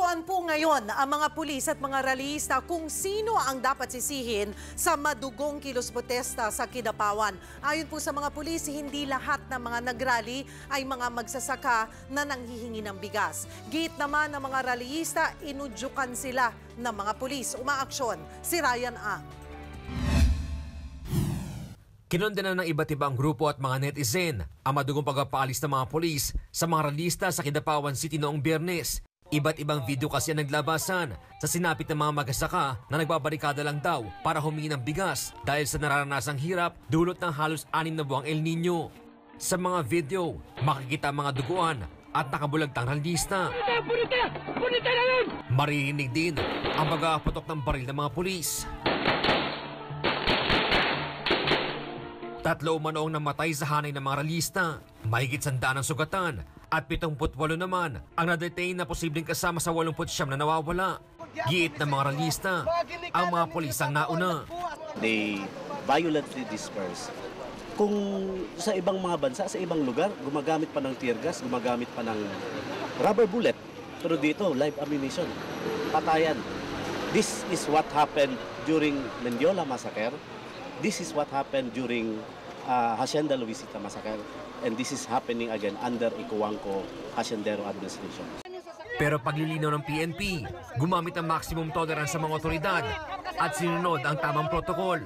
Laruan po ngayon ang mga pulis at mga rallyista kung sino ang dapat sisihin sa madugong kilos protesta sa Kidapawan. Ayon po sa mga pulis, hindi lahat ng mga nagrally ay mga magsasaka na nanghihingi ng bigas. Gate naman ng mga rallyista, inudyukan sila ng mga pulis. Umaaksyon si Ryan Ang. Kinondena ng iba't ibang grupo at mga netizen ang madugong pagpapaalis ng mga pulis sa mga rallyista sa Kidapawan City noong Biyernes. Iba't ibang video kasi ang naglabasan sa sinapit ng mga magsasaka na nagbabarikada lang daw para humingi ng bigas dahil sa nararanasang hirap dulot ng halos 6 na buwang El Nino. Sa mga video, makikita ang mga duguan at nakabulagtang rallyista. Maririnig din ang pagkakaputok ng baril ng mga pulis. 3 umanoong namatay sa hanay ng mga rallyista, mahigit 100 ang sugatan at 78 naman ang na-detain na posibleng kasama sa 89 na nawawala. Giit ng mga rallyista, ang mga pulis ang nauna. They violently disperse. Kung sa ibang mga bansa, sa ibang lugar, gumagamit pa ng tear gas, gumagamit pa ng rubber bullet. Pero dito, live ammunition, patayan. This is what happened during Mendiola Massacre. This is what happened during Hacienda Luisita Massacre, and this is happening again under Ikuangco Haciendero administration. Pero paglilinaw ng PNP, gumamit ang maximum tolerance sa mga otoridad at sinunod ang tamang protocol.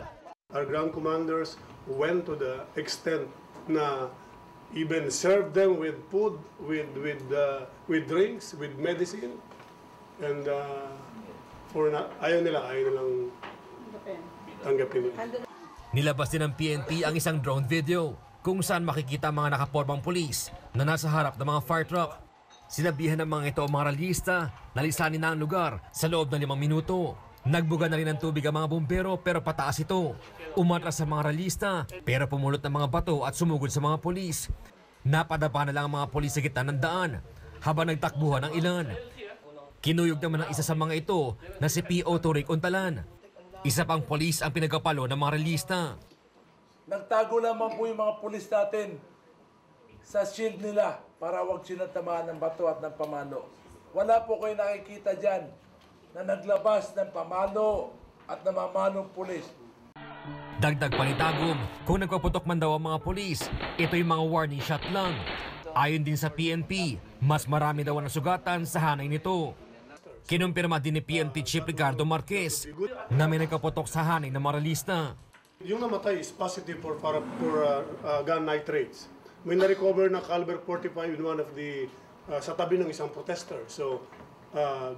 Our ground commanders went to the extent na even serve them with food, with drinks, with medicine, and ayaw nilang tanggapin. Nilabas din ng PNP ang isang drone video kung saan makikita ang mga nakapormang pulis na nasa harap ng mga fire truck. Sinabihan ng mga ito ang mga rallyista na lisanin na ang lugar sa loob ng 5 minuto. Nagbuga na rin ng tubig ang mga bumbero pero pataas ito. Umatras sa mga rallyista pero pumulot ng mga bato at sumugod sa mga pulis. Napadapa na lang ang mga pulis sa gitna ng daan habang nagtakbuhan ang ilan. Kinuyog naman ang isa sa mga ito na si P.O. Turik Untalan. Isa pang polis ang pinagkapalo ng mga rallyista. Nagtago naman po yung mga polis natin sa shield nila para huwag sinatamaan ng bato at ng pamano. Wala po kayo nakikita dyan na naglabas ng pamano at namamanong polis. Dagdag pa ni Tagum, kung nagpaputok man daw ang mga polis, ito yung mga warning shot lang. Ayon din sa PNP, mas marami daw ang nasugatan sa hanay nito. Kinumpirma din ni PNP Chief Ricardo Marquez na may nagkaputok sa hanay ng mga rallyista. Yung namatay is positive for gun nitrates. May na-recover na caliber 45 in one of the sa tabi ng isang protester. So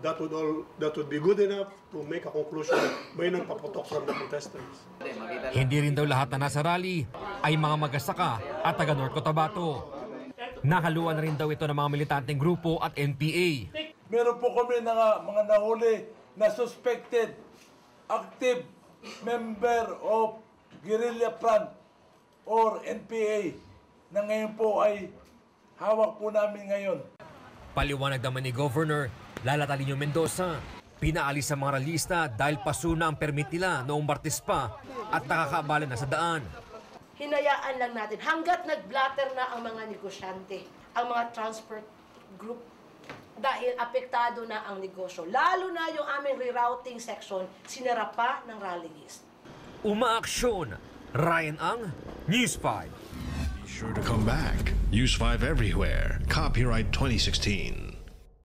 that would be good enough to make a conclusion that may nagpaputok from the protesters. Hindi rin daw lahat na nasa rally ay mga magsasaka at taga North Cotabato. Nakaluan na rin daw ito ng mga militanteng grupo at NPA. Meron po kami mga nahuli na suspected active member of guerrilla front or NPA na ngayon po ay hawak po namin ngayon. Paliwanag naman ni Governor Lala Talino Mendoza, pinaalis sa mga rallyista dahil pasuna ang permit nila noong Martes pa at nakakaabala na sa daan. Hinayaan lang natin hanggat nag-blatter na ang mga negosyante, ang mga transport group, dahil apektado na ang negosyo. Lalo na yung aming rerouting section, sinara pa ng rallyist. Umaaksyon! Ryan Ang, News 5. Be sure to come back. News 5 everywhere. Copyright 2016.